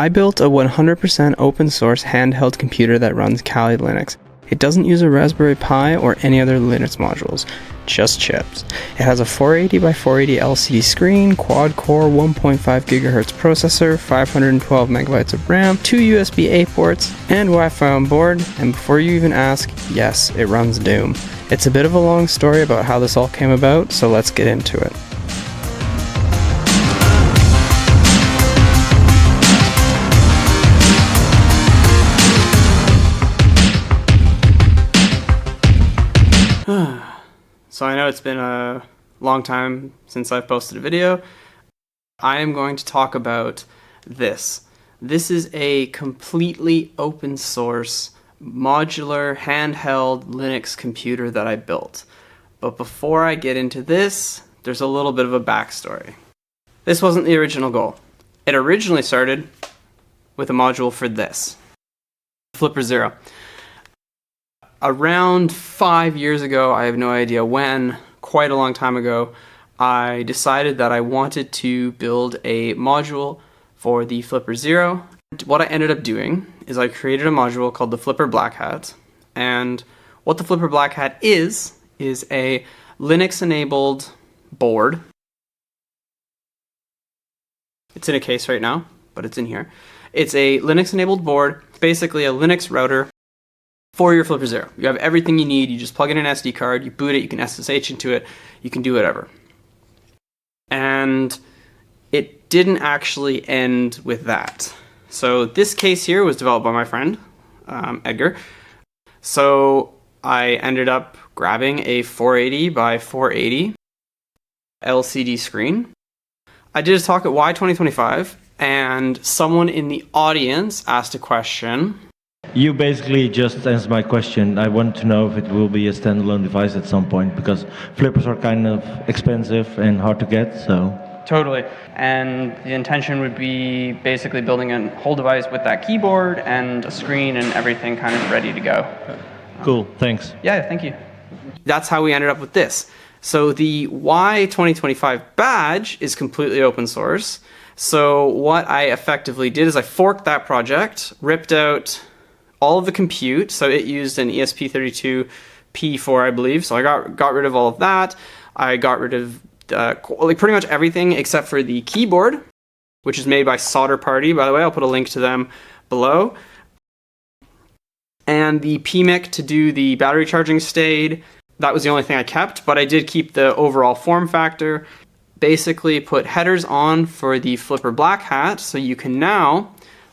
I built a 100% open source handheld computer that runs Kali Linux. It doesn't use a Raspberry Pi or any other Linux modules, just chips. It has a 480 by 480 LCD screen, quad-core 1.5 GHz processor, 512 MB of RAM, 2 USB-A ports, and Wi-Fi on board, and before you even ask, yes, it runs Doom. It's a bit of a long story about how this all came about, so let's get into it. So I know it's been a long time since I've posted a video. I am going to talk about this. This is a completely open source, modular, handheld Linux computer that I built. But before I get into this, there's a little bit of a backstory. This wasn't the original goal. It originally started with a module for this, Flipper Zero. Around 5 years ago, I have no idea when, quite a long time ago, I decided that I wanted to build a module for the Flipper Zero. What I ended up doing is I created a module called the Flipper Blackhat, and what the Flipper Blackhat is a Linux-enabled board. It's in a case right now, but it's in here. It's a Linux-enabled board, basically a Linux router for your Flipper Zero. You have everything you need, you just plug in an SD card, you boot it, you can SSH into it, you can do whatever. And it didn't actually end with that. So this case here was developed by my friend, Edgar. So I ended up grabbing a 480 by 480 LCD screen. I did a talk at Y 2025, and someone in the audience asked a question. You basically just answered my question. I want to know if it will be a standalone device at some point, because flippers are kind of expensive and hard to get, so... Totally. And the intention would be basically building a whole device with that keyboard and a screen and everything kind of ready to go. Cool, thanks. Yeah, thank you. That's how we ended up with this. So the Y 2025 badge is completely open source. So what I effectively did is I forked that project, ripped out all of the compute, so it used an ESP32P4, I believe, so I got rid of all of that. I got rid of pretty much everything except for the keyboard, which is made by Solder Party, by the way. I'll put a link to them below. And the PMIC to do the battery charging stayed. That was the only thing I kept, but I did keep the overall form factor. Basically put headers on for the Flipper Blackhat, so you can now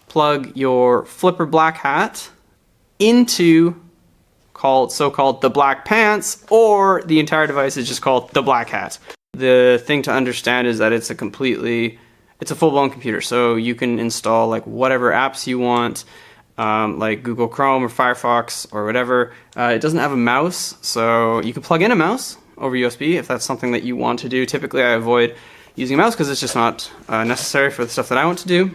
plug your Flipper Blackhat into so-called the Blackpants, or the entire device is just called the Blackhat. The thing to understand is that it's a full-blown computer, so you can install like whatever apps you want, like Google Chrome or Firefox or whatever. It doesn't have a mouse, so you can plug in a mouse over USB if that's something that you want to do. Typically I avoid using a mouse because it's just not necessary for the stuff that I want to do.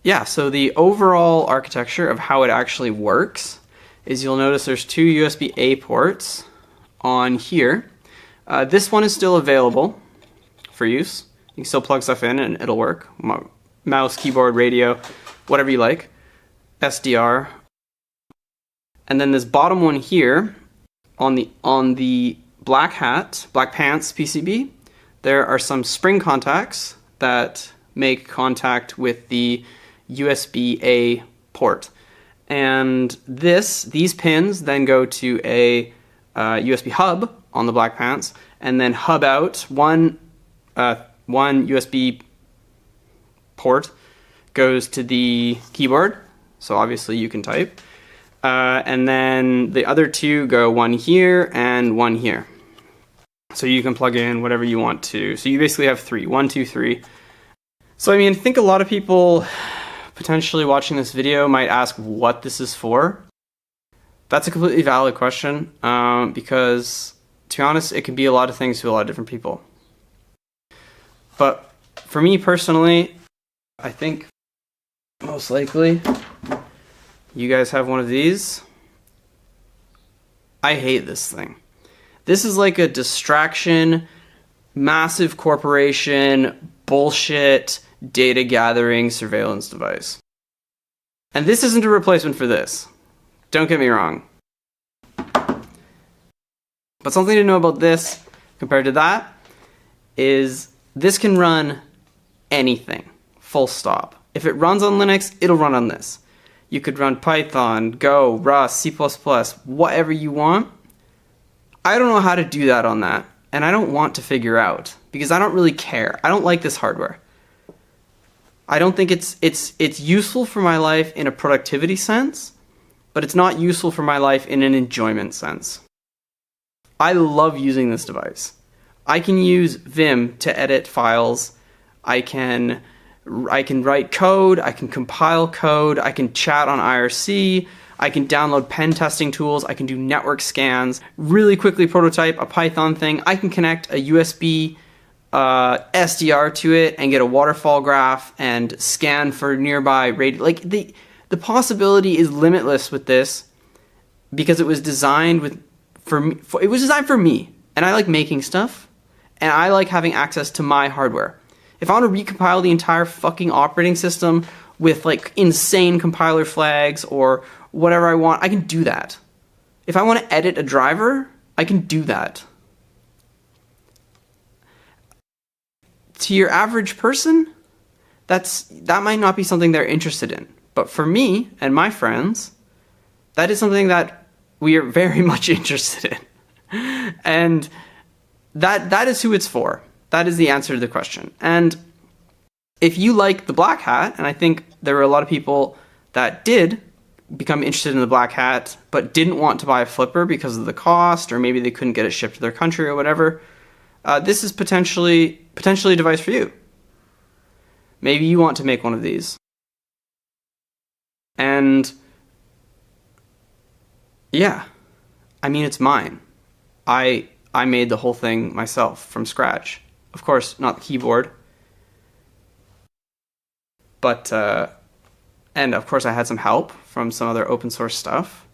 Yeah, so the overall architecture of how it actually works is you'll notice there's 2 USB-A ports on here. This one is still available for use. You can still plug stuff in and it'll work. Mouse, keyboard, radio, whatever you like. SDR. And then this bottom one here on the Blackpants PCB, there are some spring contacts that make contact with the USB-A port. And these pins then go to a USB hub on the Blackpants, and then hub out one USB port goes to the keyboard, so obviously you can type, and then the other 2 go one here and one here. So you can plug in whatever you want to. So you basically have 3, 1, 2, 3. So I mean, I think a lot of people potentially watching this video might ask what this is for. That's a completely valid question, because to be honest, it can be a lot of things to a lot of different people. But for me personally, I think most likely you guys have one of these. I hate this thing. This is like a distraction, massive corporation, bullshit, data gathering surveillance device. And this isn't a replacement for this. Don't get me wrong. But something to know about this compared to that is this can run anything, full stop. If it runs on Linux, it'll run on this. You could run Python, Go, Rust, C++, whatever you want. I don't know how to do that on that, and I don't want to figure out because I don't really care. I don't like this hardware. I don't think it's useful for my life in a productivity sense, but it's not useful for my life in an enjoyment sense. I love using this device. I can use Vim to edit files. I can write code, I can compile code, I can chat on IRC, I can download pen testing tools, I can do network scans, really quickly prototype a Python thing, I can connect a USB SDR to it and get a waterfall graph and scan for nearby radio. Like the possibility is limitless with this because it was designed for me, and I like making stuff, and I like having access to my hardware. If I want to recompile the entire fucking operating system with like insane compiler flags or whatever I want, I can do that. If I want to edit a driver, I can do that. To your average person, that might not be something they're interested in. But for me and my friends, that is something that we are very much interested in. And that is who it's for. That is the answer to the question. And if you like the Blackhat, and I think there were a lot of people that did become interested in the Blackhat, but didn't want to buy a Flipper because of the cost, or maybe they couldn't get it shipped to their country or whatever, this is potentially a device for you. Maybe you want to make one of these. And yeah, I mean, it's mine. I made the whole thing myself from scratch. Of course, not the keyboard. But, and of course I had some help from some other open source stuff.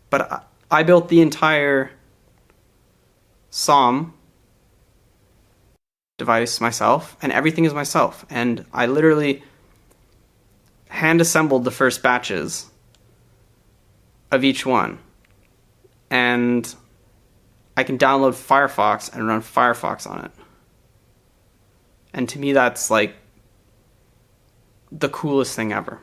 But I built the entire SOM device myself, and everything is myself. And I literally hand assembled the first batches of each one. And I can download Firefox and run Firefox on it. And to me, that's like the coolest thing ever.